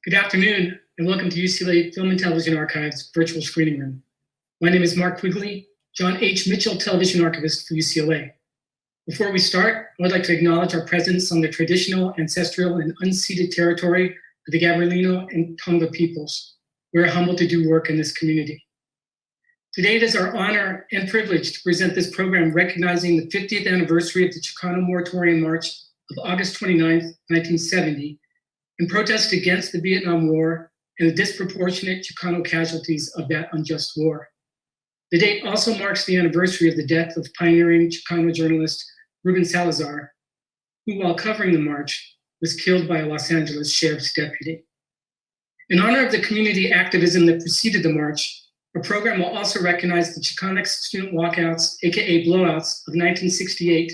Good afternoon, and welcome to UCLA Film and Television Archive's virtual screening room. My name is Mark Quigley, John H. Mitchell Television Archivist for UCLA. Before we start, I would like to acknowledge our presence on the traditional, ancestral, and unceded territory of the Gabrielino and Tonga peoples. We are humbled to do work in this community. Today it is our honor and privilege to present this program recognizing the 50th anniversary of the Chicano Moratorium March of August 29, 1970, in protest against the Vietnam War and the disproportionate Chicano casualties of that unjust war. The date also marks the anniversary of the death of pioneering Chicano journalist Ruben Salazar, who, while covering the march, was killed by a Los Angeles sheriff's deputy. In honor of the community activism that preceded the march, our program will also recognize the Chicanx student walkouts, aka blowouts, of 1968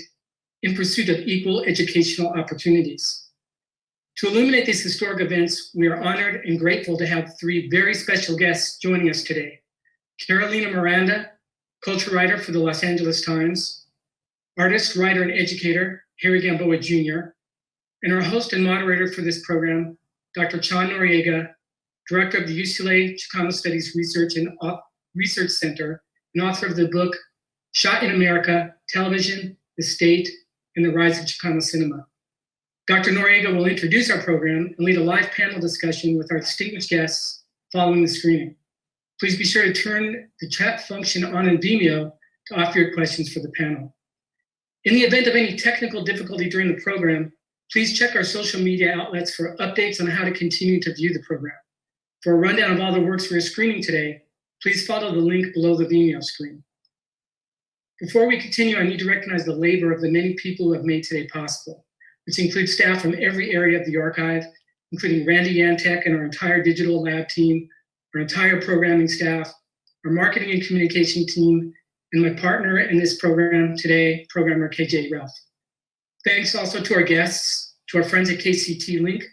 in pursuit of equal educational opportunities. To illuminate these historic events, we are honored and grateful to have three very special guests joining us today. Carolina Miranda, culture writer for the Los Angeles Times, artist, writer, and educator, Harry Gamboa Jr., and our host and moderator for this program, Dr. Chon Noriega, director of the UCLA Chicano Studies Research Center and author of the book, Shot in America, Television, the State, and the Rise of Chicano Cinema. Dr. Noriega will introduce our program and lead a live panel discussion with our distinguished guests following the screening. Please be sure to turn the chat function on in Vimeo to offer your questions for the panel. In the event of any technical difficulty during the program, please check our social media outlets for updates on how to continue to view the program. For a rundown of all the works we are screening today, please follow the link below the Vimeo screen. Before we continue, I need to recognize the labor of the many people who have made today possible, which includes staff from every area of the archive, including Randy Yantek and our entire digital lab team, our entire programming staff, our marketing and communication team, and my partner in this program today, programmer KJ Ralph. Thanks also to our guests, to our friends at KCT Link,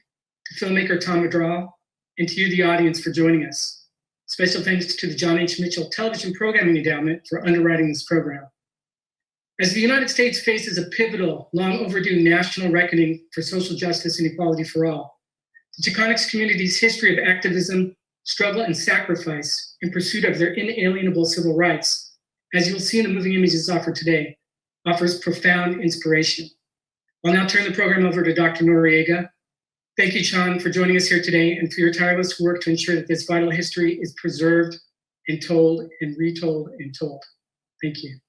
to filmmaker Tom Madral, and to you, the audience, for joining us. Special thanks to the John H. Mitchell Television Programming Endowment for underwriting this program. As the United States faces a pivotal, long overdue national reckoning for social justice and equality for all, the Chicanx community's history of activism, struggle, and sacrifice in pursuit of their inalienable civil rights, as you'll see in the moving images offered today, offers profound inspiration. I'll now turn the program over to Dr. Noriega. Thank you, Chon, for joining us here today and for your tireless work to ensure that this vital history is preserved and told and retold and told. Thank you.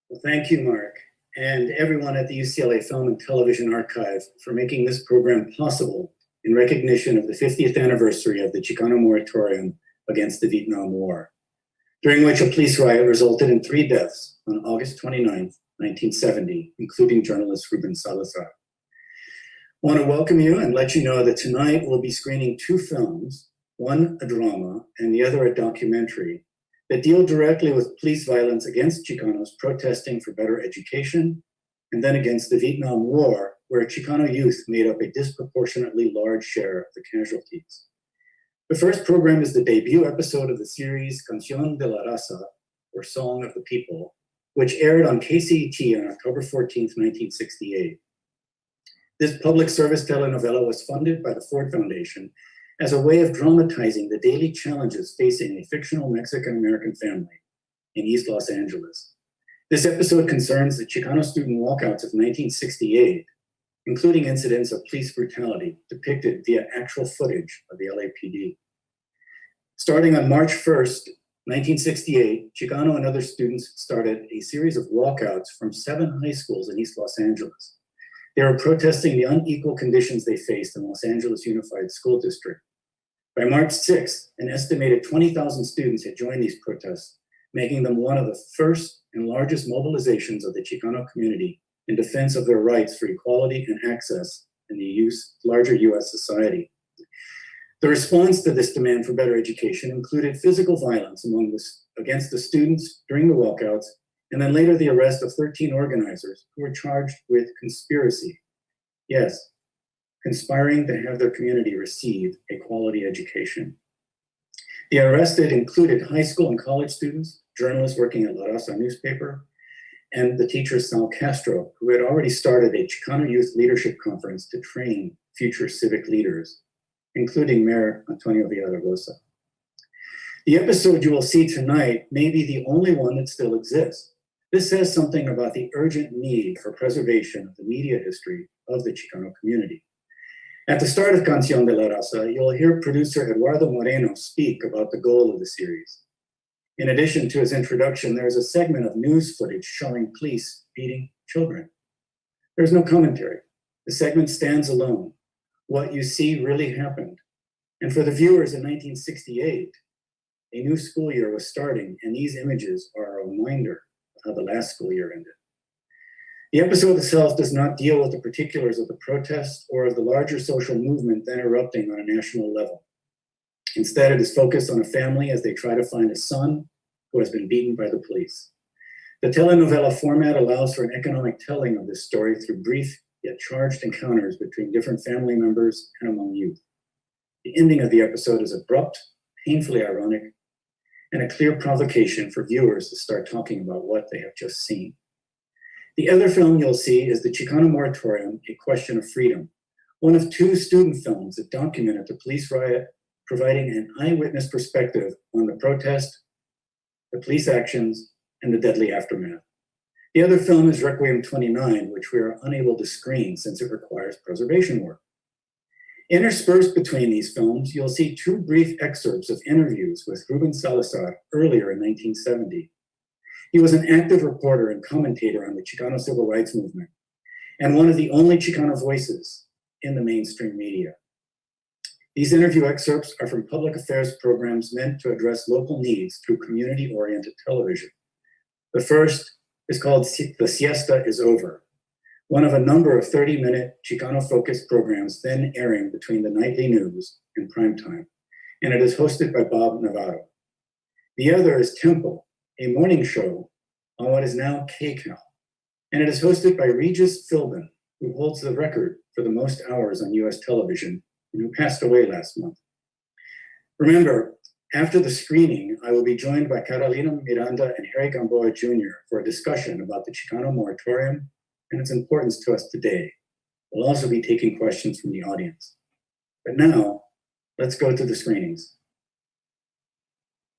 Well, thank you, Mark, and everyone at the UCLA Film and Television Archive for making this program possible in recognition of the 50th anniversary of the Chicano Moratorium against the Vietnam War, during which a police riot resulted in 3 deaths on August 29, 1970, including journalist Ruben Salazar. I want to welcome you and let you know that tonight we'll be screening 2 films, one a drama and the other a documentary, that deal directly with police violence against Chicanos protesting for better education, and then against the Vietnam War, where Chicano youth made up a disproportionately large share of the casualties. The first program is the debut episode of the series Canción de la Raza, or Song of the People, which aired on KCET on October 14, 1968. This public service telenovela was funded by the Ford Foundation as a way of dramatizing the daily challenges facing a fictional Mexican-American family in East Los Angeles. This episode concerns the Chicano student walkouts of 1968, including incidents of police brutality depicted via actual footage of the LAPD. Starting on March 1st, 1968, Chicano and other students started a series of walkouts from 7 high schools in East Los Angeles. They were protesting the unequal conditions they faced in Los Angeles Unified School District. By March 6th, an estimated 20,000 students had joined these protests, making them one of the first and largest mobilizations of the Chicano community in defense of their rights for equality and access in the larger US society. The response to this demand for better education included physical violence against the students during the walkouts, and then later the arrest of 13 organizers who were charged with conspiracy. Yes, conspiring to have their community receive a quality education. The arrested included high school and college students, journalists working at La Raza newspaper, and the teacher Sal Castro, who had already started a Chicano Youth Leadership Conference to train future civic leaders, including Mayor Antonio Villaraigosa. The episode you will see tonight may be the only one that still exists. This says something about the urgent need for preservation of the media history of the Chicano community. At the start of Canción de la Raza, you'll hear producer Eduardo Moreno speak about the goal of the series. In addition to his introduction, there is a segment of news footage showing police beating children. There's no commentary. The segment stands alone. What you see really happened. And for the viewers in 1968, a new school year was starting, and these images are a reminder of how the last school year ended. The episode itself does not deal with the particulars of the protest or of the larger social movement then erupting on a national level. Instead, it is focused on a family as they try to find a son who has been beaten by the police. The telenovela format allows for an economic telling of this story through brief yet charged encounters between different family members and among youth. The ending of the episode is abrupt, painfully ironic, and a clear provocation for viewers to start talking about what they have just seen. The other film you'll see is the Chicano Moratorium, A Question of Freedom, one of two student films that documented the police riot, providing an eyewitness perspective on the protest, the police actions, and the deadly aftermath. The other film is Requiem 29, which we are unable to screen since it requires preservation work. Interspersed between these films, you'll see two brief excerpts of interviews with Ruben Salazar earlier in 1970. He was an active reporter and commentator on the Chicano civil rights movement, and one of the only Chicano voices in the mainstream media. These interview excerpts are from public affairs programs meant to address local needs through community-oriented television. The first is called The Siesta is Over, one of a number of 30-minute Chicano-focused programs then airing between the nightly news and primetime, and it is hosted by Bob Navarro. The other is Tempo, a morning show on what is now KCAL, and it is hosted by Regis Philbin, who holds the record for the most hours on US television and who passed away last month. Remember, after the screening, I will be joined by Carolina Miranda and Harry Gamboa Jr. for a discussion about the Chicano Moratorium and its importance to us today. We'll also be taking questions from the audience. But now, let's go to the screenings.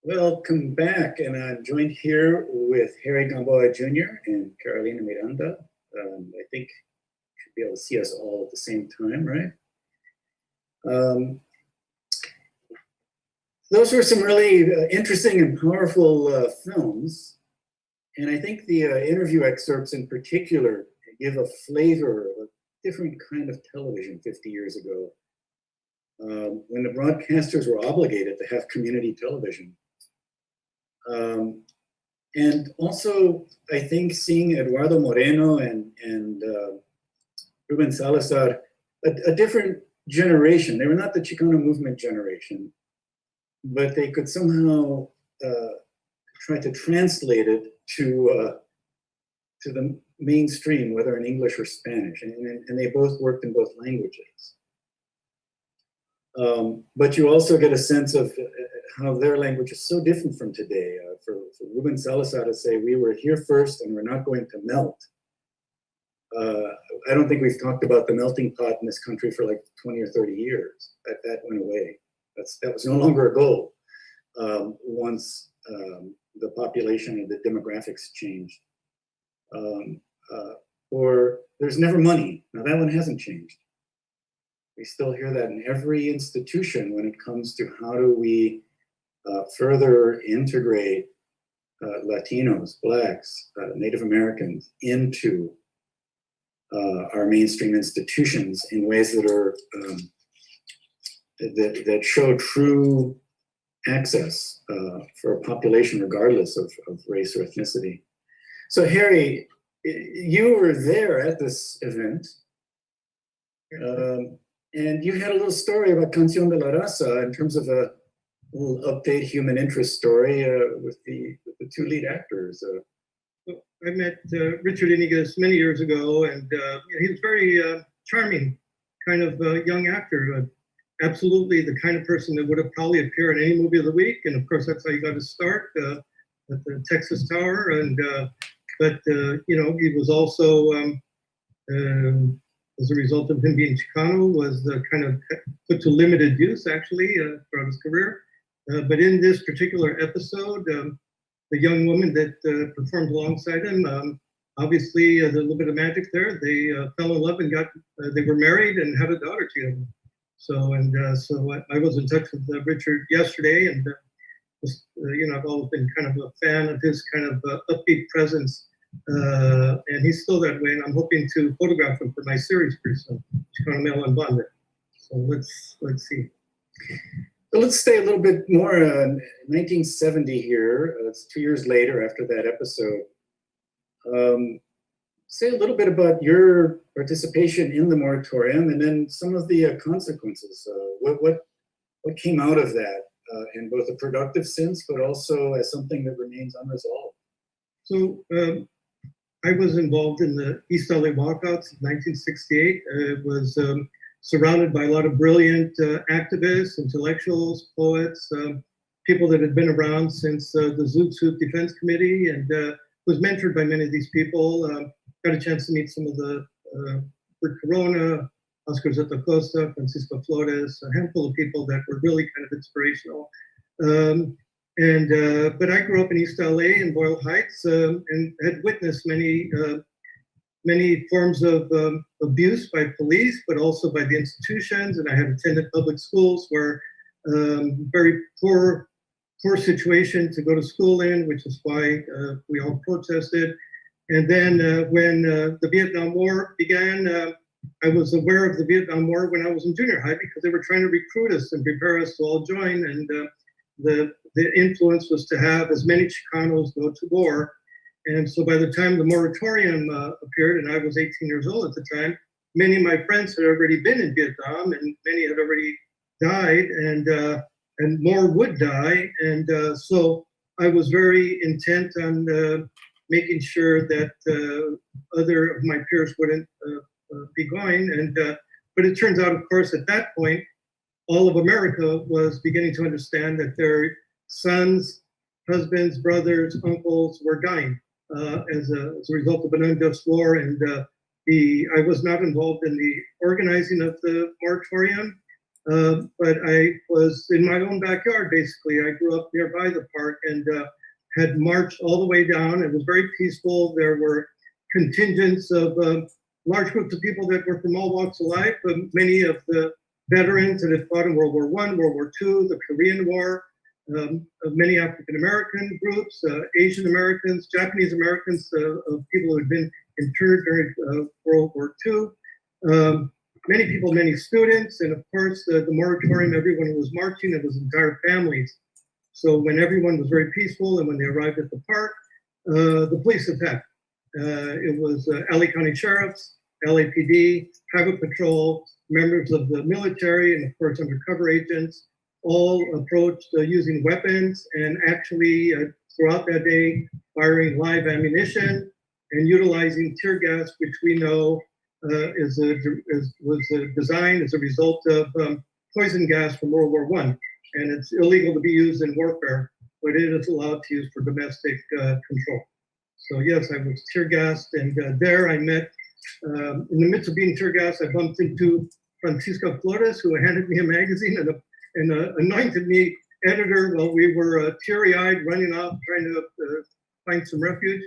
Welcome back, and I'm joined here with Harry Gamboa Jr. and Carolina Miranda. I think you should be able to see us all at the same time, right? Those were some really interesting and powerful films. And I think the interview excerpts in particular give a flavor of a different kind of television 50 years ago, when the broadcasters were obligated to have community television. And also, I think seeing Eduardo Moreno and Ruben Salazar, a different generation. They were not the Chicano movement generation, but they could somehow try to translate it to the mainstream, whether in English or Spanish, and they both worked in both languages. But you also get a sense of how their language is so different from today. For Ruben Salazar to say, we were here first and we're not going to melt. I don't think we've talked about the melting pot in this country for like 20 or 30 years. That went away. That was no longer a goal once the population and the demographics changed. Or there's never money. Now that one hasn't changed. We still hear that in every institution when it comes to how do we further integrate Latinos, Blacks, Native Americans into our mainstream institutions in ways that are that show true access for a population regardless of race or ethnicity. So Harry, you were there at this event, and you had a little story about Canción de la Raza in terms of a little update human interest story with the two lead actors. I met Richard Inigas many years ago, and he was very charming, kind of young actor. Absolutely the kind of person that would have probably appeared in any movie of the week, and of course that's how he got his start at the Texas Tower. And but you know, he was also as a result of him being Chicano, was kind of put to limited use, actually, throughout his career. But in this particular episode, the young woman that performed alongside him, obviously, there's a little bit of magic there. They fell in love and they were married and had a daughter together. So I was in touch with Richard yesterday, and I've always been kind of a fan of his kind of upbeat presence, and he's still that way. And I'm hoping to photograph him for my series pretty soon, Chicano Male and Bonded. So let's see. So let's stay a little bit more 1970 here. It's 2 years later after that episode. Say a little bit about your participation in the moratorium and then some of the consequences. What came out of that in both a productive sense, but also as something that remains unresolved? So I was involved in the East LA walkouts in 1968. It was surrounded by a lot of brilliant activists, intellectuals, poets, people that had been around since the Zoot Suit Defense Committee, and was mentored by many of these people. Got a chance to meet some of the Bert Corona, Oscar Zeta Costa, Francisco Flores, a handful of people that were really kind of inspirational. But I grew up in East LA in Boyle Heights and had witnessed many forms of abuse by police, but also by the institutions. And I had attended public schools where very poor situation to go to school in, which is why we all protested. And then when the Vietnam War began, I was aware of the Vietnam War when I was in junior high because they were trying to recruit us and prepare us to all join. And the influence was to have as many Chicanos go to war. And so by the time the moratorium appeared, and I was 18 years old at the time, many of my friends had already been in Vietnam, and many had already died, and more would die. And so I was very intent on making sure that other of my peers wouldn't be going. But it turns out, of course, at that point, all of America was beginning to understand that their sons, husbands, brothers, uncles were dying as a result of an unjust war. And I was not involved in the organizing of the moratorium, but I was in my own backyard, basically. I grew up nearby the park and had marched all the way down. It was very peaceful. There were contingents of large groups of people that were from all walks of life, but many of the veterans that had fought in World War I, World War II, the Korean War, many African-American groups, Asian Americans, Japanese Americans, people who had been interned during World War II, many people, many students, and of course the moratorium, everyone who was marching, it was entire families. So when everyone was very peaceful and when they arrived at the park, the police attacked. It was LA County Sheriffs, LAPD, Highway Patrol, members of the military, and of course undercover agents, all approached using weapons and actually throughout that day firing live ammunition and utilizing tear gas, which we know was designed as a result of poison gas from World War I. And it's illegal to be used in warfare, but it is allowed to use for domestic control. So yes, I was tear gassed, and there I met, in the midst of being tear gassed, I bumped into Francisco Flores, who handed me a magazine and anointed me editor while we were teary-eyed running off trying to find some refuge.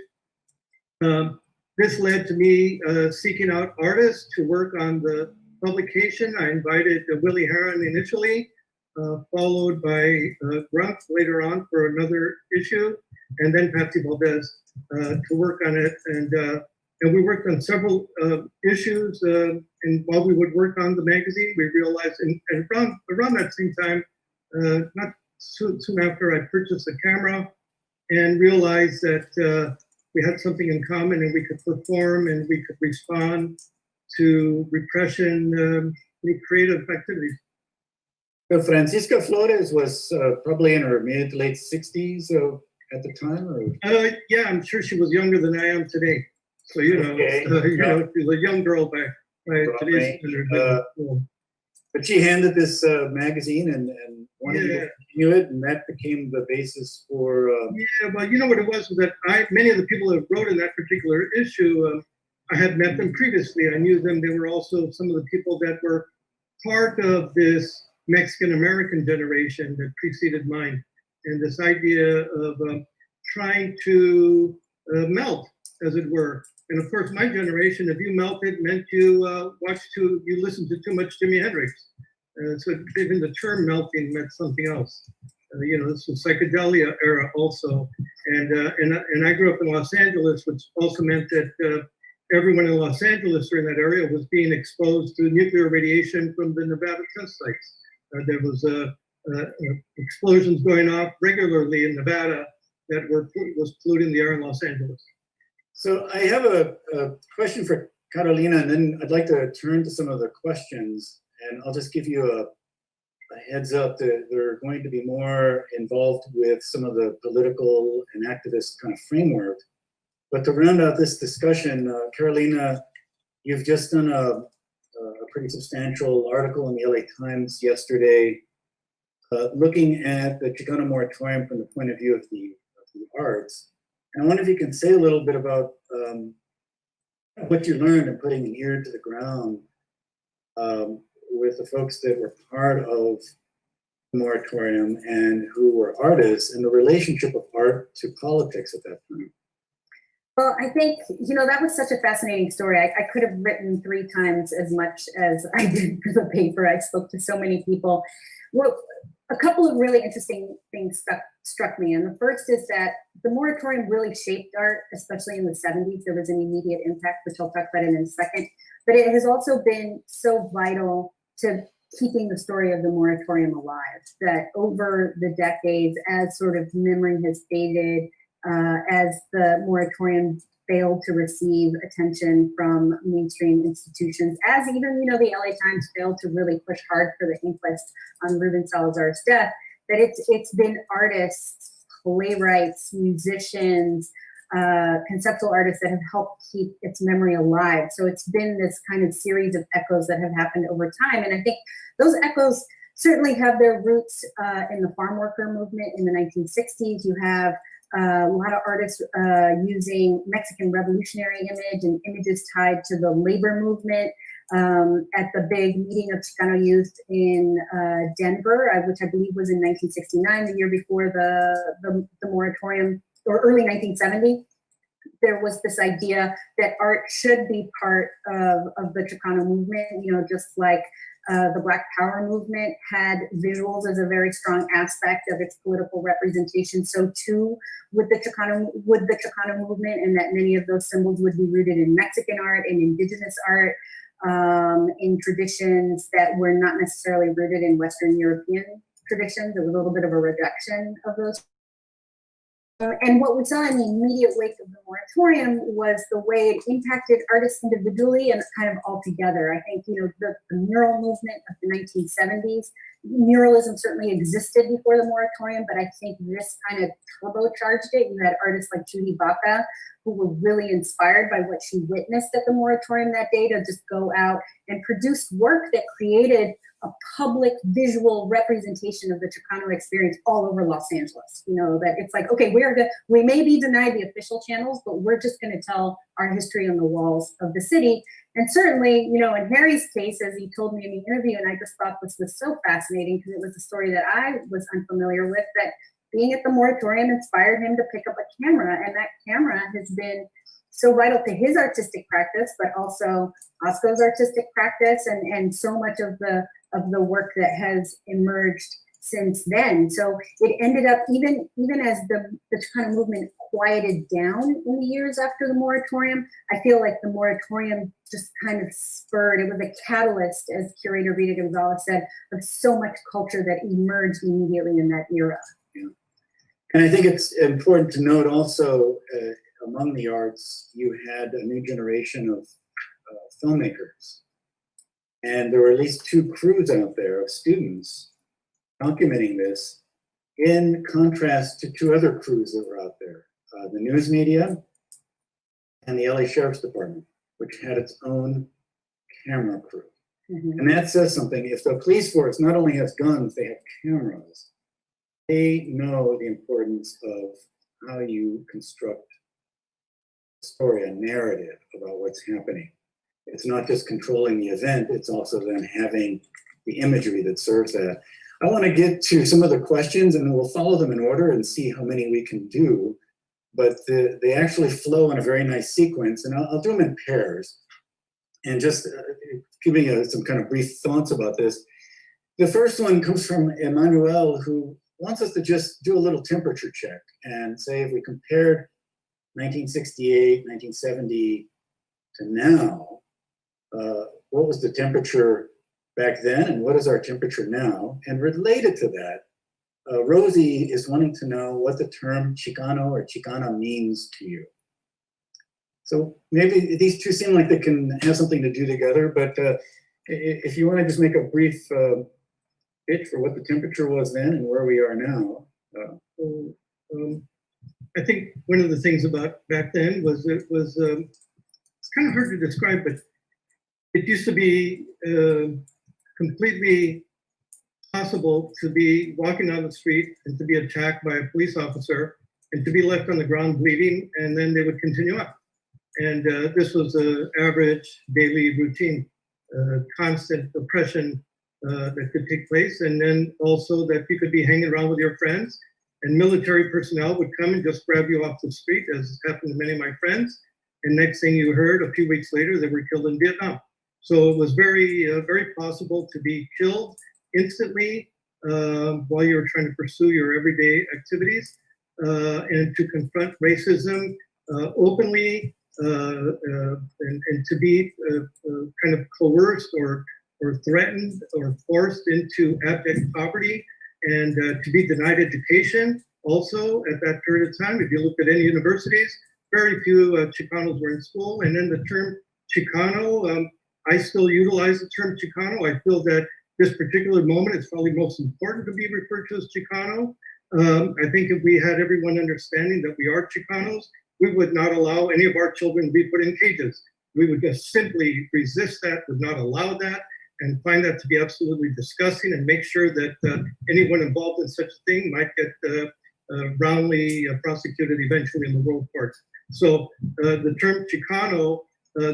This led to me seeking out artists to work on the publication. I invited Willie Heron initially, followed by Grump later on for another issue, and then Patsy Valdez to work on it. And we worked on several issues. And while we would work on the magazine, we realized, and around that same time, not soon after, I purchased a camera and realized that we had something in common, and we could perform and we could respond to repression through creative activities. So Francisca Flores was probably in her mid to late 60s at the time, or? Yeah, I'm sure she was younger than I am today. So Okay. She's a young girl by today's standard. But she handed this magazine and wanted to continue it, and that became the basis for. Yeah, well, you know what it was that many of the people that wrote in that particular issue, I had met them previously. I knew them. They were also some of the people that were part of this Mexican-American generation that preceded mine. And this idea of trying to melt, as it were. And of course, my generation, if you melted, meant you listened to too much Jimi Hendrix. So even the term melting meant something else. This was psychedelia era also. And I grew up in Los Angeles, which also meant that everyone in Los Angeles during that area was being exposed to nuclear radiation from the Nevada test sites. There was explosions going off regularly in Nevada that was polluting the air in Los Angeles. So I have a question for Carolina, and then I'd like to turn to some of the questions, and I'll just give you a heads up that they're going to be more involved with some of the political and activist kind of framework. But to round out this discussion, Carolina, you've just done a pretty substantial article in the LA Times yesterday, looking at the Chicano Moratorium from the point of view of the arts. And I wonder if you can say a little bit about what you learned in putting an ear to the ground with the folks that were part of the moratorium and who were artists, and the relationship of art to politics at that time. Well, I think, that was such a fascinating story. I could have written 3 times as much as I did for the paper. I spoke to so many people. Well, a couple of really interesting things struck me. And the first is that the moratorium really shaped art, especially in the 70s. There was an immediate impact, which I'll talk about in a second. But it has also been so vital to keeping the story of the moratorium alive, that over the decades, as sort of memory has faded, as the moratorium failed to receive attention from mainstream institutions, as even, the LA Times failed to really push hard for the inquest on Ruben Salazar's death, that it's been artists, playwrights, musicians, conceptual artists that have helped keep its memory alive. So it's been this kind of series of echoes that have happened over time. And I think those echoes certainly have their roots in the farm worker movement in the 1960s. You have a lot of artists using Mexican revolutionary image and images tied to the labor movement at the big meeting of Chicano youth in Denver, which I believe was in 1969, the year before the moratorium, or early 1970. There was this idea that art should be part of the Chicano movement, just like the Black Power movement had visuals as a very strong aspect of its political representation. So too would the Chicano movement, and that many of those symbols would be rooted in Mexican art and indigenous art, in traditions that were not necessarily rooted in Western European traditions. There was a little bit of a rejection of those. And what we saw in the immediate wake of the moratorium was the way it impacted artists individually and kind of all together. I think, the mural movement of the 1970s, muralism certainly existed before the moratorium, but I think this kind of turbocharged it. You had artists like Judy Baca, who were really inspired by what she witnessed at the moratorium that day, to just go out and produce work that created a public visual representation of the Chicano experience all over Los Angeles. That it's like, okay, we may be denied the official channels, but we're just going to tell our history on the walls of the city. And certainly, in Harry's case, as he told me in the interview, and I just thought this was so fascinating because it was a story that I was unfamiliar with, that being at the moratorium inspired him to pick up a camera, and that camera has been so vital to his artistic practice, but also Osco's artistic practice, and so much of the work that has emerged since then. So it ended up, even as the Chicano movement quieted down in the years after the moratorium, I feel like the moratorium just kind of spurred, it was a catalyst, as curator Rita Gonzalez said, of so much culture that emerged immediately in that era. Yeah. And I think it's important to note also, among the arts, you had a new generation of filmmakers. And there were at least 2 crews out there of students documenting this, in contrast to 2 other crews that were out there, the news media and the LA Sheriff's Department, which had its own camera crew. Mm-hmm. And that says something. If the police force not only has guns, they have cameras, they know the importance of how you construct story, a narrative about what's happening. It's not just controlling the event, it's also then having the imagery that serves that. I want to get to some of the questions and we'll follow them in order and see how many we can do. But they actually flow in a very nice sequence, and I'll do them in pairs. And just giving some kind of brief thoughts about this. The first one comes from Emmanuel, who wants us to just do a little temperature check and say if we compared 1968, 1970 to now, what was the temperature back then and what is our temperature now? And related to that, Rosie is wanting to know what the term Chicano or Chicana means to you. So maybe these two seem like they can have something to do together, but if you want to just make a brief pitch for what the temperature was then and where we are now. I think one of the things about back then was it's kind of hard to describe, but it used to be completely possible to be walking down the street and to be attacked by a police officer and to be left on the ground bleeding, and then they would continue up. And this was an average daily routine, constant oppression that could take place. And then also that you could be hanging around with your friends and military personnel would come and just grab you off the street, as happened to many of my friends. And next thing you heard, a few weeks later, they were killed in Vietnam. So it was very, very possible to be killed instantly while you were trying to pursue your everyday activities and to confront racism openly and to be kind of coerced or threatened or forced into abject poverty and to be denied education also at that period of time. If you look at any universities, very few Chicanos were in school. And then the term Chicano, I still utilize the term Chicano. I feel that this particular moment is probably most important to be referred to as Chicano. I think if we had everyone understanding that we are Chicanos, we would not allow any of our children to be put in cages. We would just simply resist that, would not allow that, and find that to be absolutely disgusting and make sure that anyone involved in such a thing might get roundly prosecuted eventually in the world courts. So the term Chicano,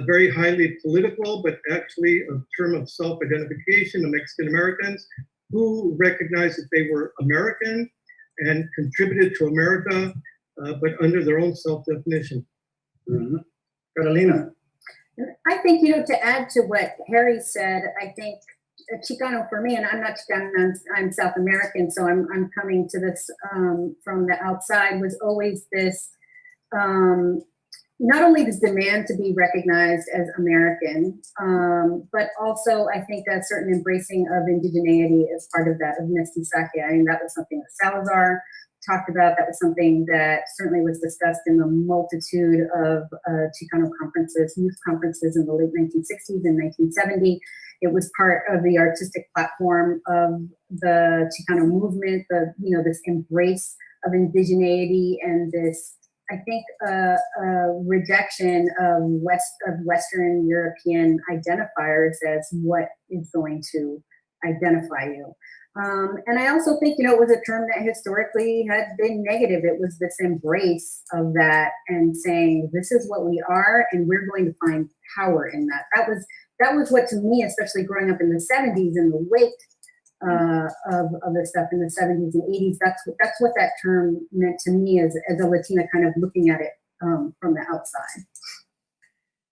very highly political, but actually a term of self-identification of Mexican Americans who recognized that they were American and contributed to America, but under their own self-definition. Mm-hmm. Carolina. I think, to add to what Harry said, I think Chicano for me, and I'm not Chicano, I'm South American, so I'm coming to this from the outside, was always this, not only this demand to be recognized as American, but also I think a certain embracing of indigeneity as part of that, of mestizaje. I mean, that was something that Salazar talked about. That was something that certainly was discussed in the multitude of Chicano conferences, youth conferences in the late 1960s and 1970. It was part of the artistic platform of the Chicano movement, this embrace of indigeneity and this, I think, rejection of Western European identifiers as what is going to identify you. And I also think, it was a term that historically had been negative. It was this embrace of that and saying, this is what we are, and we're going to find power in that. That was what, to me, especially growing up in the 70s, in the wake of the stuff in the 70s and 80s, that's what that term meant to me as a Latina, kind of looking at it from the outside.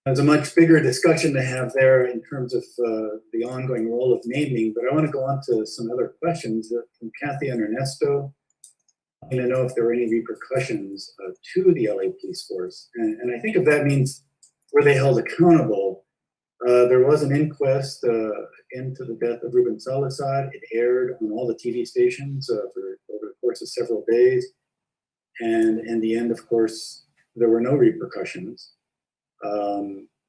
There's a much bigger discussion to have there in terms of the ongoing role of naming, but I want to go on to some other questions from Kathy and Ernesto. I want to know if there were any repercussions to the LA police force. And I think if that means were they held accountable, there was an inquest into the death of Ruben Salazar. It aired on all the TV stations over the course of several days. And in the end, of course, there were no repercussions.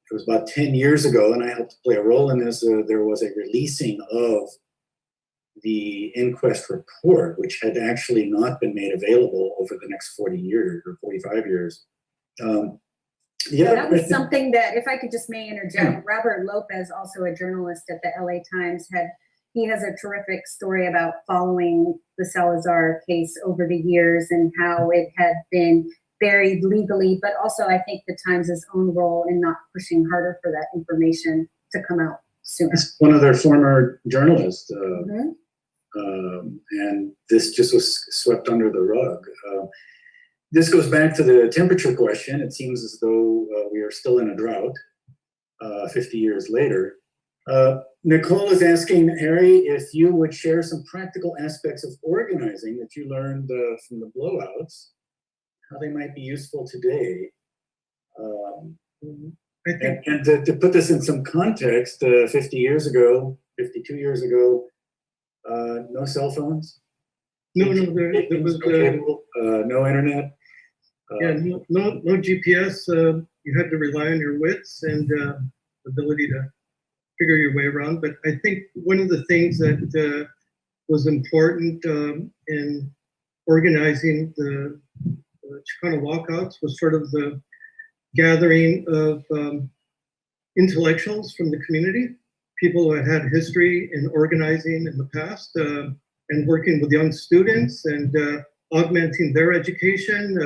It was about 10 years ago, and I helped play a role in this. There was a releasing of the inquest report, which had actually not been made available over the next 40 years or 45 years. That was something that, if I could just may interject, Robert Lopez, also a journalist at the LA Times, he has a terrific story about following the Salazar case over the years and how it had been buried legally, but also I think the Times' own role in not pushing harder for that information to come out sooner. One of their former journalists, Mhm. and this just was swept under the rug. This goes back to the temperature question. It seems as though we are still in a drought 50 years later. Nicole is asking Harry if you would share some practical aspects of organizing that you learned from the blowouts, how they might be useful today. I think And to put this in some context, 50 years ago, 52 years ago, no cell phones, no, there was no cable, no internet. no GPS. You had to rely on your wits and ability to figure your way around. But I think one of the things that was important in organizing the Chicano walkouts was sort of the gathering of intellectuals from the community, people who had had history in organizing in the past, and working with young students and augmenting their education,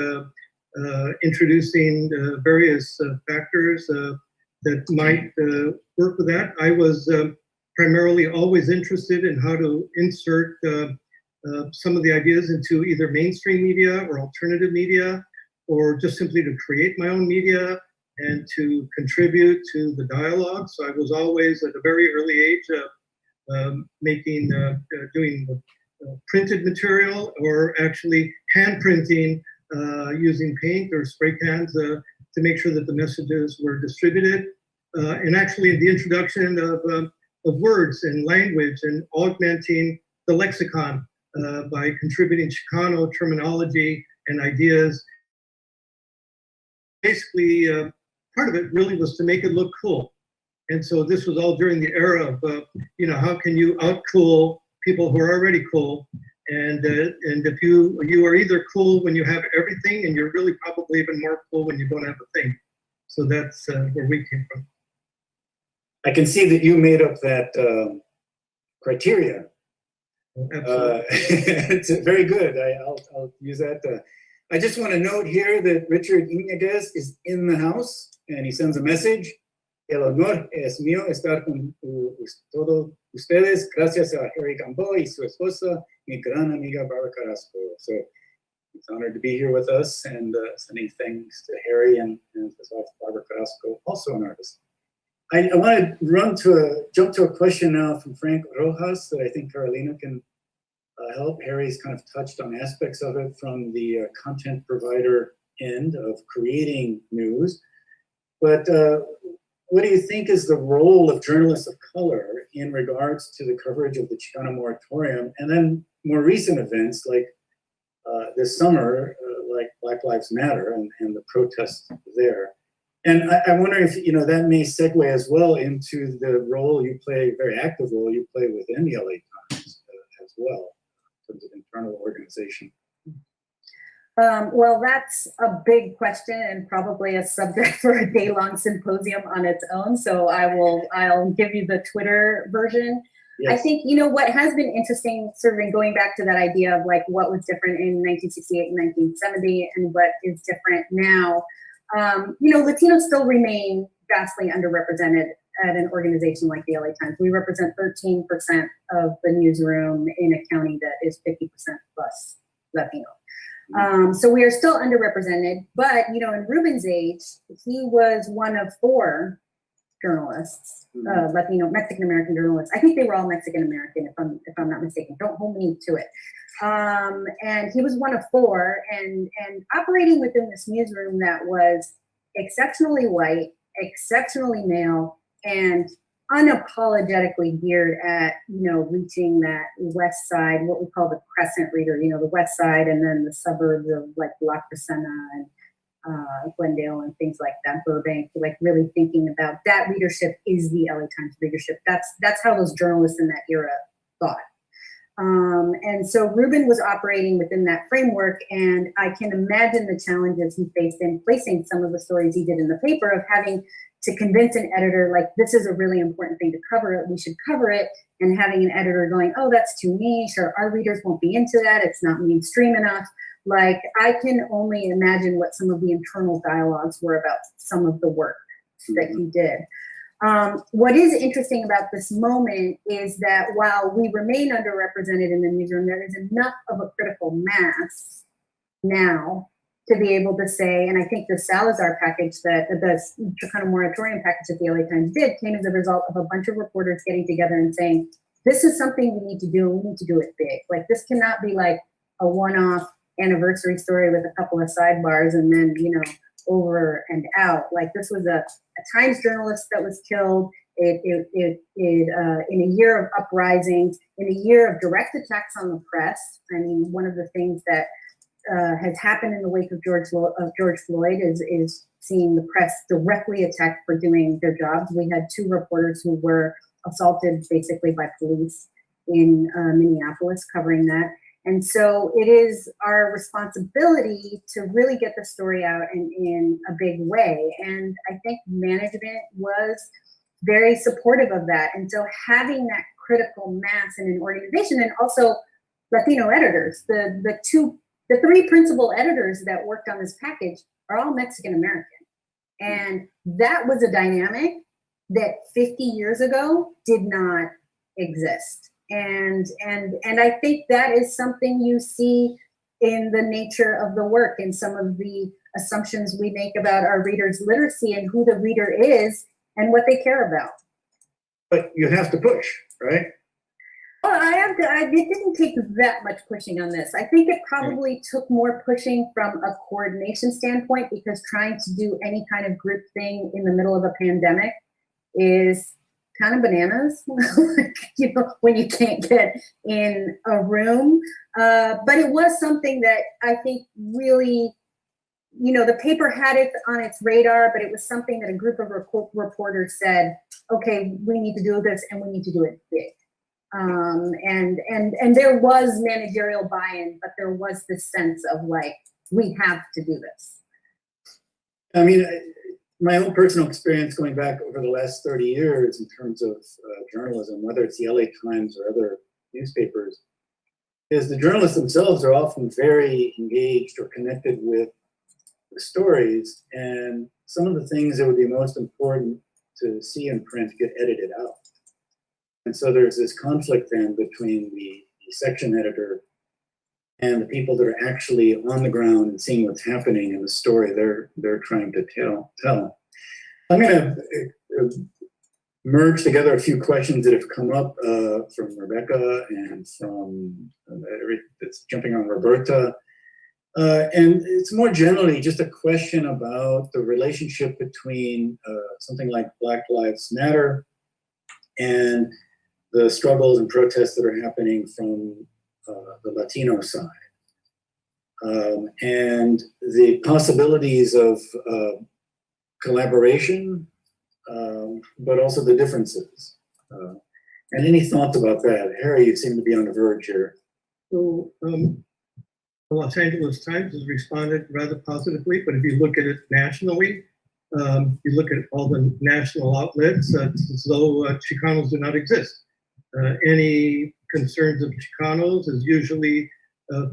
introducing various factors that might work with that. I was primarily always interested in how to insert some of the ideas into either mainstream media or alternative media, or just simply to create my own media and to contribute to the dialogue. So I was always at a very early age doing printed material, or actually hand printing using paint or spray cans to make sure that the messages were distributed. And actually the introduction of words and language and augmenting the lexicon by contributing Chicano terminology and ideas. Basically, part of it really was to make it look cool. And so this was all during the era of, how can you out-cool people who are already cool? And if you are either cool when you have everything, and you're really probably even more cool when you don't have a thing. So that's where we came from. I can see that you made up that criteria. Absolutely. It's very good. I'll use that. I just want to note here that Richard Iñiguez is in the house, and he sends a message. El honor es mío estar con todos ustedes, gracias a Harry Gamboa y su esposa, mi gran amiga Barbara Carrasco. So he's honored to be here with us, and sending thanks to Harry and his wife Barbara Carrasco, also an artist. I want to jump to a question now from Frank Rojas that I think Carolina can help. Harry's kind of touched on aspects of it from the content provider end of creating news. But what do you think is the role of journalists of color in regards to the coverage of the Chicano Moratorium, and then more recent events like this summer, like Black Lives Matter and the protests there? And I wonder if, that may segue as well into the role you play, very active role you play within the LA Times as well, in terms of internal organization. Well, that's a big question and probably a subject for a day-long symposium on its own. So I'll give you the Twitter version. Yes. I think, what has been interesting, sort of in going back to that idea of like what was different in 1968 and 1970 and what is different now. Latinos still remain vastly underrepresented at an organization like the LA Times. We represent 13% of the newsroom in a county that is 50% plus Latino. So we are still underrepresented, but, in Ruben's age, he was one of 4 journalists, Latino, Mexican-American journalists. I think they were all Mexican-American, if I'm not mistaken. Don't hold me to it. And he was one of 4, and operating within this newsroom that was exceptionally white, exceptionally male, and unapologetically geared at, reaching that west side, what we call the crescent reader, the west side, and then the suburbs of like La Crescenta and Glendale and things like that, Burbank, like really thinking about that readership is the LA Times readership. That's how those journalists in that era thought. And so Ruben was operating within that framework, and I can imagine the challenges he faced in placing some of the stories he did in the paper, of having to convince an editor, like, this is a really important thing to cover, we should cover it, and having an editor going, oh, that's too niche, or our readers won't be into that, it's not mainstream enough. Like, I can only imagine what some of the internal dialogues were about some of the work that he did. What is interesting about this moment is that while we remain underrepresented in the newsroom, there is enough of a critical mass now to be able to say, and I think the Salazar package that the Chicano Moratorium package that the LA Times did came as a result of a bunch of reporters getting together and saying, this is something we need to do, and we need to do it big. Like, this cannot be like a one-off anniversary story with a couple of sidebars and then, you know, over and out. Like, this was a Times journalist that was killed. In a year of uprisings, in a year of direct attacks on the press. I mean, one of the things that has happened in the wake of George Floyd is seeing the press directly attacked for doing their jobs. We had 2 reporters who were assaulted basically by police in Minneapolis covering that. And so it is our responsibility to really get the story out in a big way. And I think management was very supportive of that. And so having that critical mass in an organization, and also Latino editors, the 3 principal editors that worked on this package are all Mexican American. And that was a dynamic that 50 years ago did not exist. And I think that is something you see in the nature of the work, and some of the assumptions we make about our readers' literacy and who the reader is and what they care about. But you have to push, right? Well, it didn't take that much pushing on this. I think it probably took more pushing from a coordination standpoint, because trying to do any kind of group thing in the middle of a pandemic is kind of bananas, you know, when you can't get in a room. But it was something that I think really, you know, the paper had it on its radar, but it was something that a group of reporters said, okay, we need to do this, and we need to do it big. And there was managerial buy-in, but there was this sense of like, we have to do this. I mean, my own personal experience going back over the last 30 years in terms of journalism, whether it's the LA Times or other newspapers, is the journalists themselves are often very engaged or connected with the stories, and some of the things that would be most important to see in print get edited out. And so there's this conflict then between the section editor and the people that are actually on the ground and seeing what's happening in the story they're trying to tell. I'm going to merge together a few questions that have come up from Rebecca and from that's jumping on Roberta. And it's more generally just a question about the relationship between something like Black Lives Matter and the struggles and protests that are happening from the Latino side, and the possibilities of collaboration, but also the differences. And any thoughts about that? Harry, you seem to be on the verge here. So the Los Angeles Times has responded rather positively, but if you look at it nationally, you look at all the national outlets, it's as though Chicanos do not exist. Any concerns of Chicanos is usually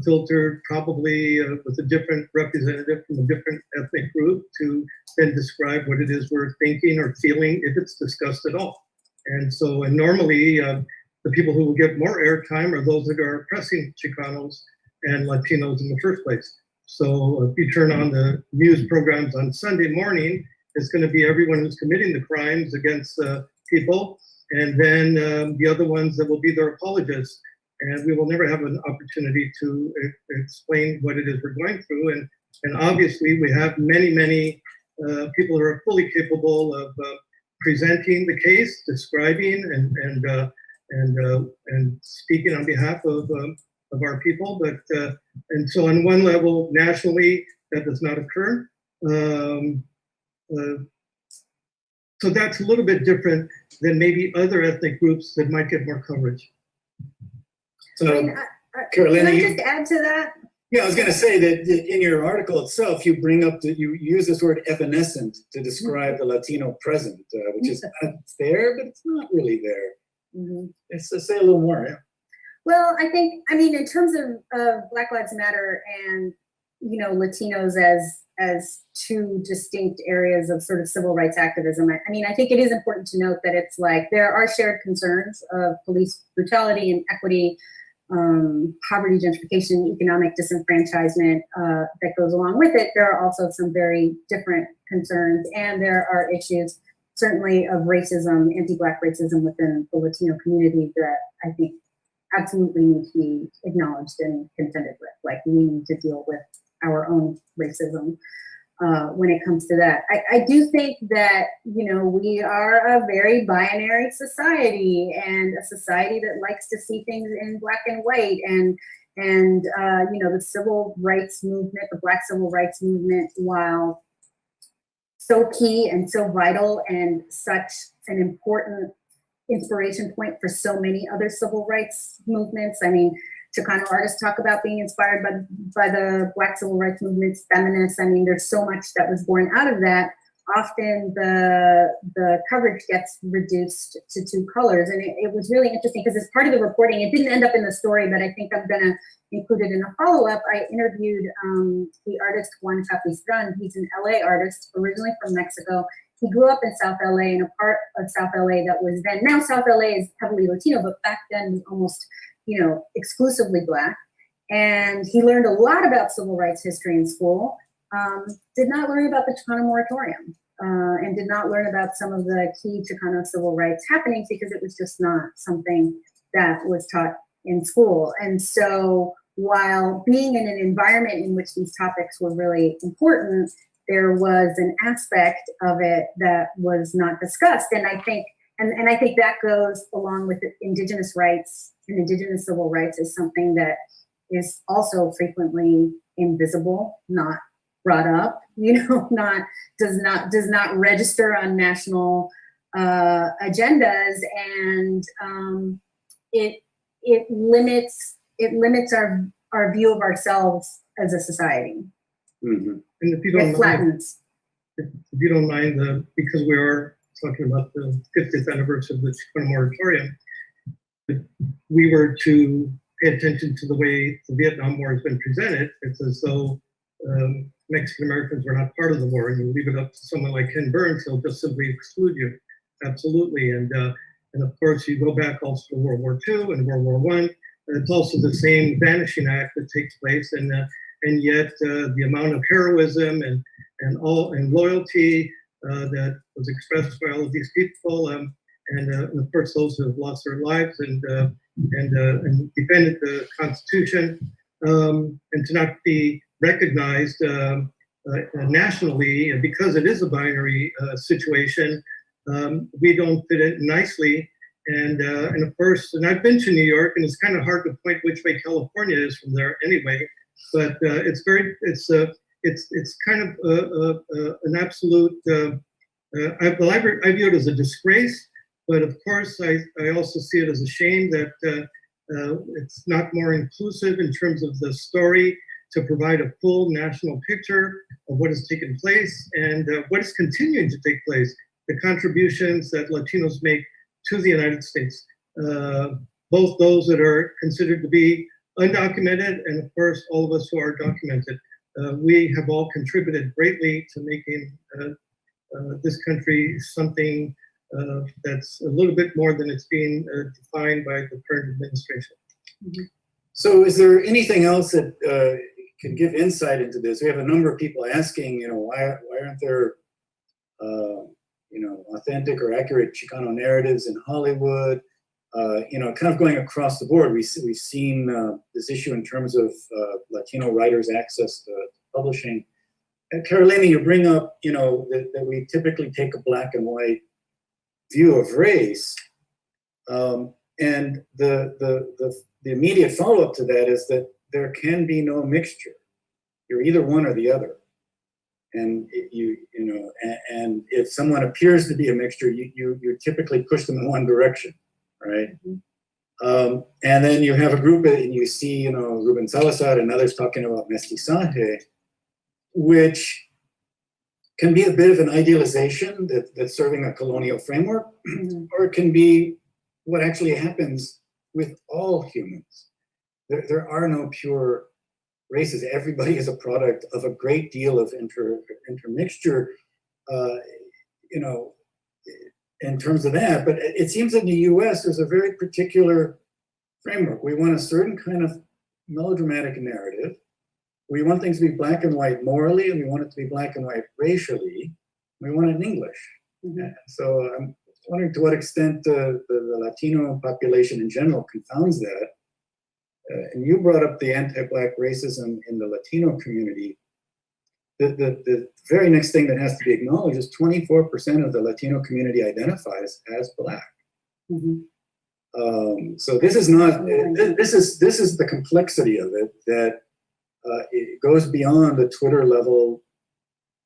filtered probably with a different representative from a different ethnic group to then describe what it is we're thinking or feeling, if it's discussed at all. And so, and normally the people who will get more airtime are those that are oppressing Chicanos and Latinos in the first place. So if you turn on the news programs on Sunday morning, it's going to be everyone who's committing the crimes against people, and then the other ones that will be their apologists. And we will never have an opportunity to explain what it is we're going through. And obviously we have many people who are fully capable of presenting the case, describing and speaking on behalf of our people. But and so on one level, nationally, that does not occur. So that's a little bit different than maybe other ethnic groups that might get more coverage. So, I mean, Carolina, can I just add to that? Yeah, I was going to say that in your article itself, you bring up that you use this word evanescent to describe the Latino present, which is it's there, but it's not really there. Mm-hmm. Let's say a little more. Yeah. Well, I think, I mean, in terms of Black Lives Matter and Latinos as two distinct areas of sort of civil rights activism. I mean, I think it is important to note that it's like there are shared concerns of police brutality and equity, poverty, gentrification, economic disenfranchisement that goes along with it. There are also some very different concerns, and there are issues certainly of racism, anti-Black racism within the Latino community that I think absolutely need to be acknowledged and contended with. Like, we need to deal with our own racism when it comes to that. I do think that, we are a very binary society, and a society that likes to see things in black and white, and the civil rights movement, the Black civil rights movement, while so key and so vital and such an important inspiration point for so many other civil rights movements. I mean, Chicano artists talk about being inspired by the Black civil rights movement's feminists. I mean, there's so much that was born out of that. Often the coverage gets reduced to two colors. And it was really interesting because as part of the reporting, it didn't end up in the story, but I think I'm gonna include it in a follow-up. I interviewed the artist Juan Capistran. He's an LA artist, originally from Mexico. He grew up in South LA, in a part of South LA that was then, now South LA is heavily Latino, but back then was almost, exclusively Black. And he learned a lot about civil rights history in school, did not learn about the Chicano Moratorium, and did not learn about some of the key Chicano civil rights happenings because it was just not something that was taught in school. And so while being in an environment in which these topics were really important, there was an aspect of it that was not discussed. And I think that goes along with Indigenous rights, and Indigenous civil rights is something that is also frequently invisible, not brought up, does not register on national agendas, and it limits our view of ourselves as a society. Mm-hmm. And if you don't It flattens. if you don't mind, because we are talking about the 50th anniversary of the Chicano Moratorium, if we were to pay attention to the way the Vietnam War has been presented, it's as though Mexican Americans were not part of the war, and you leave it up to someone like Ken Burns, he'll just simply exclude you. Absolutely. And of course, you go back also to World War II and World War I, and it's also the same vanishing act that takes place, and yet the amount of heroism and loyalty that was expressed by all of these people, and of course those who have lost their lives and defended the Constitution, and to not be recognized nationally, because it is a binary situation, we don't fit in nicely. And of course, and I've been to New York, and it's kind of hard to point which way California is from there anyway. But it's kind of an absolute. I view it as a disgrace, but of course, I also see it as a shame that it's not more inclusive in terms of the story to provide a full national picture of what has taken place and what is continuing to take place. The contributions that Latinos make to the United States, both those that are considered to be undocumented, and of course, all of us who are documented. We have all contributed greatly to making this country something that's a little bit more than it's being defined by the current administration. Mm-hmm. So is there anything else that can give insight into this? We have a number of people asking, why aren't there authentic or accurate Chicano narratives in Hollywood? Kind of going across the board, we've seen this issue in terms of Latino writers' access to publishing. And Carolina, you bring up, that we typically take a black and white view of race, and the immediate follow-up to that is that there can be no mixture. You're either one or the other. And and if someone appears to be a mixture, you typically push them in one direction, right? Mm-hmm. And then you have a group, and you see, Ruben Salazar and others talking about mestizaje, which can be a bit of an idealization that's serving a colonial framework, mm-hmm. or it can be what actually happens with all humans. There are no pure races. Everybody is a product of a great deal of intermixture, you know, in terms of that. But it seems in the US, there's a very particular framework. We want a certain kind of melodramatic narrative. We want things to be black and white morally, and we want it to be black and white racially. We want it in English. Mm-hmm. So I'm wondering to what extent the Latino population in general confounds that. And you brought up the anti-Black racism in the Latino community. The very next thing that has to be acknowledged is 24% of the Latino community identifies as Black. Mm-hmm. So this is not, this is the complexity of it, that it goes beyond the Twitter level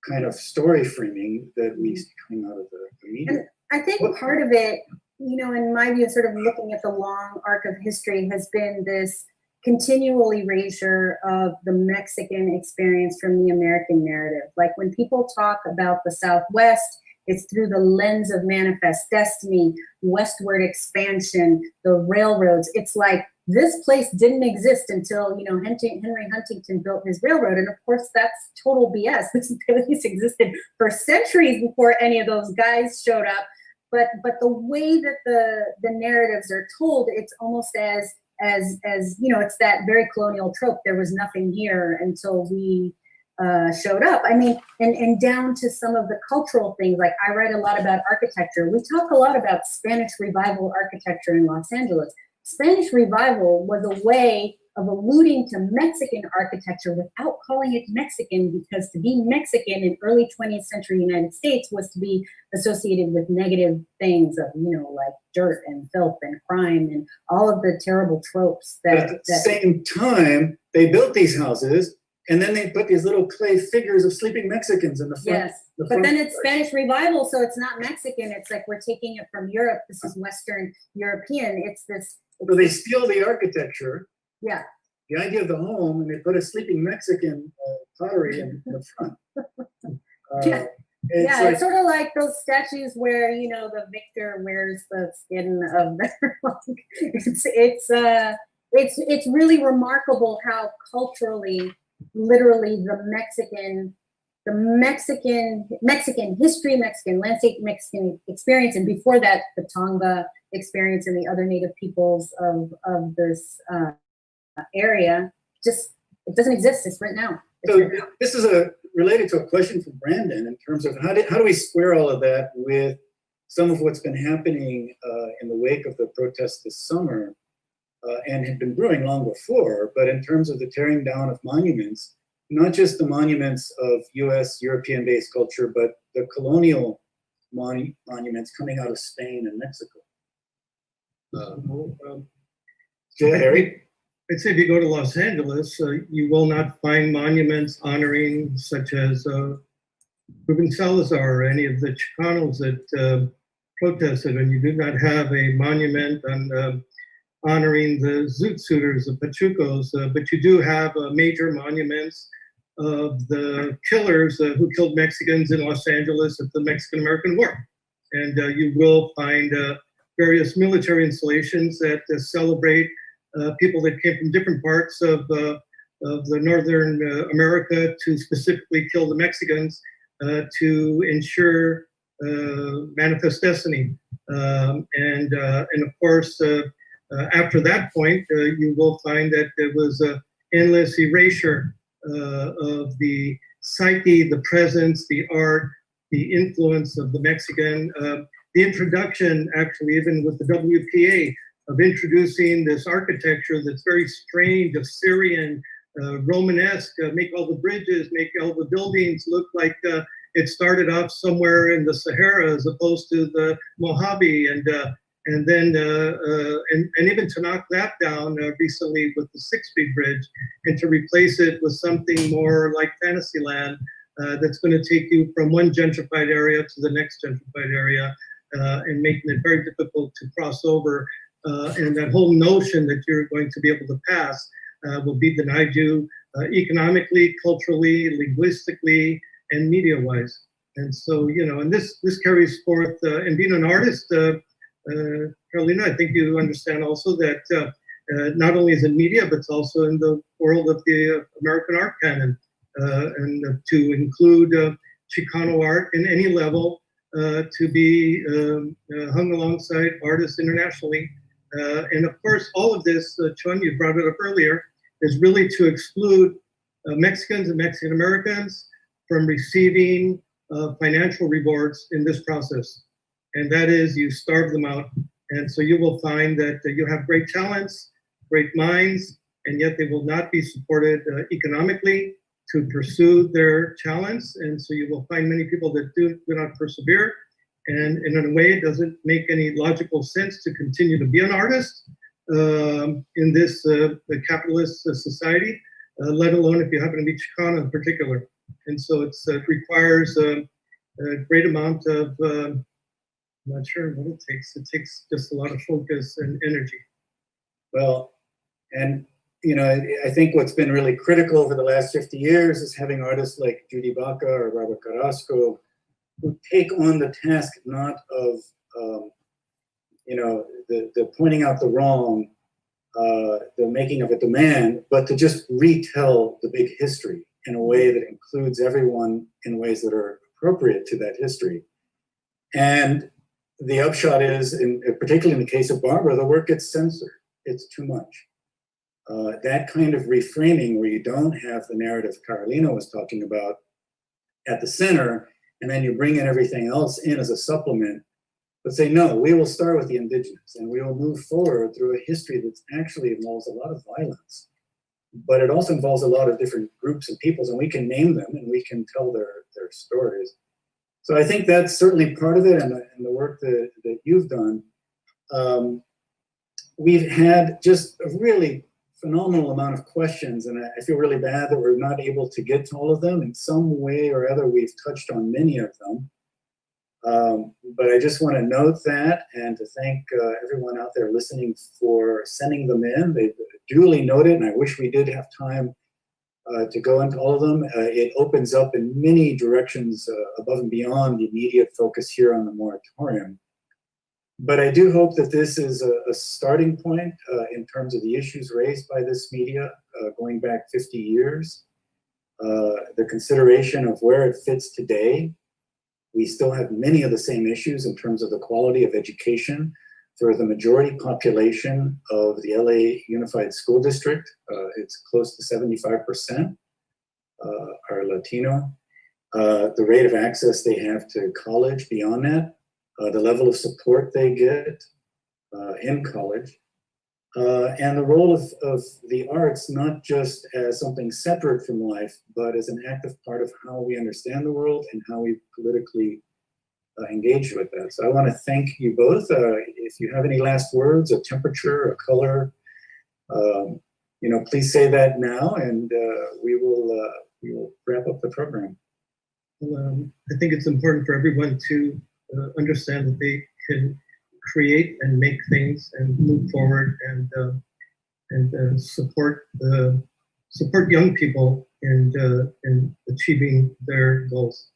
kind of story framing that we see coming out of the media. And I think part of it, you know, in my view, sort of looking at the long arc of history, has been this continual erasure of the Mexican experience from the American narrative. Like when people talk about the Southwest, it's through the lens of manifest destiny, westward expansion, the railroads. It's like this place didn't exist until, you know, Henry Huntington built his railroad. And of course, that's total BS. This place existed for centuries before any of those guys showed up. But the way that the narratives are told, it's almost as you know, it's that very colonial trope. There was nothing here until we showed up. I mean, and down to some of the cultural things. Like I write a lot about architecture. We talk a lot about Spanish Revival architecture in Los Angeles. Spanish Revival was a way of alluding to Mexican architecture without calling it Mexican, because to be Mexican in early 20th century United States was to be associated with negative things of, you know, like dirt and filth and crime and all of the terrible tropes that. But at the same time, they built these houses and then they put these little clay figures of sleeping Mexicans in the front. Yes, but then it's Spanish Revival, so it's not Mexican. It's like we're taking it from Europe. This is Western European. It's this. So they steal the architecture. Yeah. The idea of the home, and they put a sleeping Mexican pottery in the front. Yeah, it's sort of like those statues where, you know, the victor wears the skin of their. It's really remarkable how culturally, literally, the Mexican history, Mexican landscape, Mexican experience, and before that, the Tonga experience and the other native peoples of this area, just, it doesn't exist. It's right now. This is related to a question from Brandon in terms of how do we square all of that with some of what's been happening in the wake of the protests this summer and had been brewing long before, but in terms of the tearing down of monuments, not just the monuments of US, European-based culture, but the colonial monuments coming out of Spain and Mexico. Harry? I'd say if you go to Los Angeles, you will not find monuments honoring such as Ruben Salazar or any of the Chicanos that protested, and you do not have a monument on honoring the Zoot Suiters, the Pachucos, but you do have major monuments of the killers who killed Mexicans in Los Angeles at the Mexican-American War. And you will find various military installations that celebrate people that came from different parts of the Northern America to specifically kill the Mexicans to ensure manifest destiny. And of course, after that point, you will find that there was an endless erasure of the psyche, the presence, the art, the influence of the Mexican. The introduction, actually, even with the WPA, of introducing this architecture that's very strange, Assyrian, Romanesque, make all the bridges, make all the buildings look like it started off somewhere in the Sahara as opposed to the Mojave, and then even to knock that down recently with the 6-speed bridge, and to replace it with something more like Fantasyland that's going to take you from one gentrified area to the next gentrified area, and making it very difficult to cross over. And that whole notion that you're going to be able to pass will be denied you economically, culturally, linguistically, and media-wise. And so, you know, and this carries forth, and being an artist, Carolina, I think you understand also that not only is it media, but it's also in the world of the American art canon, and to include Chicano art in any level, to be hung alongside artists internationally. And of course, all of this, Chon, you brought it up earlier, is really to exclude Mexicans and Mexican Americans from receiving financial rewards in this process. And that is, you starve them out. And so you will find that you have great talents, great minds, and yet they will not be supported economically to pursue their talents. And so you will find many people that do not persevere. And in a way, it doesn't make any logical sense to continue to be an artist in this capitalist society, let alone if you happen to be Chicano in particular. And so it requires a great amount of, I'm not sure what it takes. It takes just a lot of focus and energy. Well, and you know, I think what's been really critical over the last 50 years is having artists like Judy Baca or Robert Carrasco who take on the task not of, you know, the pointing out the wrong, the making of a demand, but to just retell the big history in a way that includes everyone in ways that are appropriate to that history. And the upshot is, particularly in the case of Barbara, the work gets censored. It's too much. That kind of reframing where you don't have the narrative Carolina was talking about at the center, and then you bring in everything else in as a supplement, but say, no, we will start with the indigenous, and we will move forward through a history that actually involves a lot of violence. But it also involves a lot of different groups and peoples, and we can name them, and we can tell their stories. So I think that's certainly part of it, and the work that you've done. We've had just a really phenomenal amount of questions, and I feel really bad that we're not able to get to all of them. In some way or other, we've touched on many of them. But I just want to note that, and to thank everyone out there listening for sending them in. They've duly noted, and I wish we did have time to go into all of them. It opens up in many directions above and beyond the immediate focus here on the moratorium. But I do hope that this is a starting point in terms of the issues raised by this media going back 50 years. The consideration of where it fits today. We still have many of the same issues in terms of the quality of education for the majority population of the LA Unified School District. It's close to 75% are Latino. The rate of access they have to college beyond that. The level of support they get in college, and the role of the arts, not just as something separate from life, but as an active part of how we understand the world and how we politically engage with that. So I want to thank you both. If you have any last words, a temperature, a color, you know, please say that now, and we will wrap up the program. I think it's important for everyone to understand that they can create and make things and move forward and support young people in achieving their goals.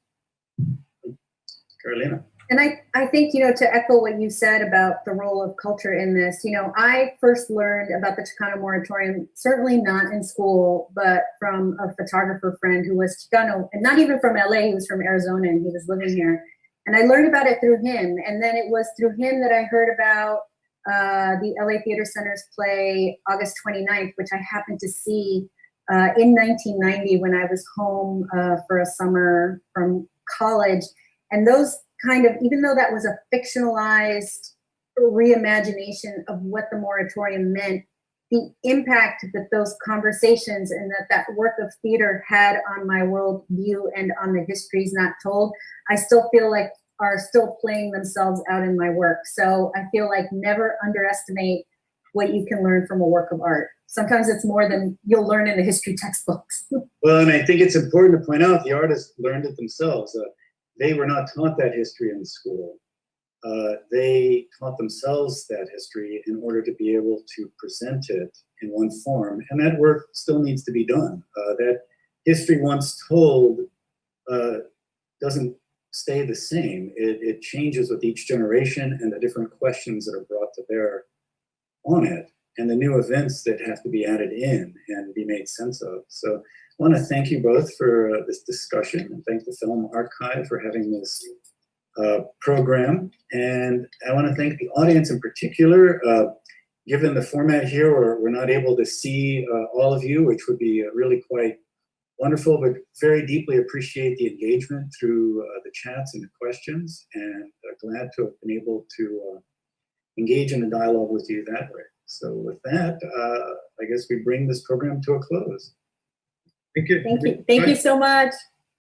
Carolina. And I think, you know, to echo what you said about the role of culture in this, you know, I first learned about the Chicano Moratorium, certainly not in school, but from a photographer friend who was Chicano, and not even from LA, he was from Arizona and he was living here. And I learned about it through him. And then it was through him that I heard about the LA Theater Center's play, August 29th, which I happened to see in 1990 when I was home for a summer from college. And those kind of, even though that was a fictionalized reimagination of what the moratorium meant, the impact that those conversations and that work of theater had on my worldview and on the histories not told, I still feel like are still playing themselves out in my work. So I feel like never underestimate what you can learn from a work of art. Sometimes it's more than you'll learn in the history textbooks. Well, and I think it's important to point out the artists learned it themselves. They were not taught that history in school. They taught themselves that history in order to be able to present it in one form. And that work still needs to be done. That history once told doesn't stay the same. It changes with each generation and the different questions that are brought to bear on it. and the new events that have to be added in and be made sense of. So I want to thank you both for this discussion, and thank the Film Archive for having this program. And I want to thank the audience in particular. Given the format here, we're not able to see all of you, which would be really quite wonderful, but very deeply appreciate the engagement through the chats and the questions, and glad to have been able to engage in a dialogue with you that way. So with that, I guess we bring this program to a close. Thank you. Thank you. Thank you so much.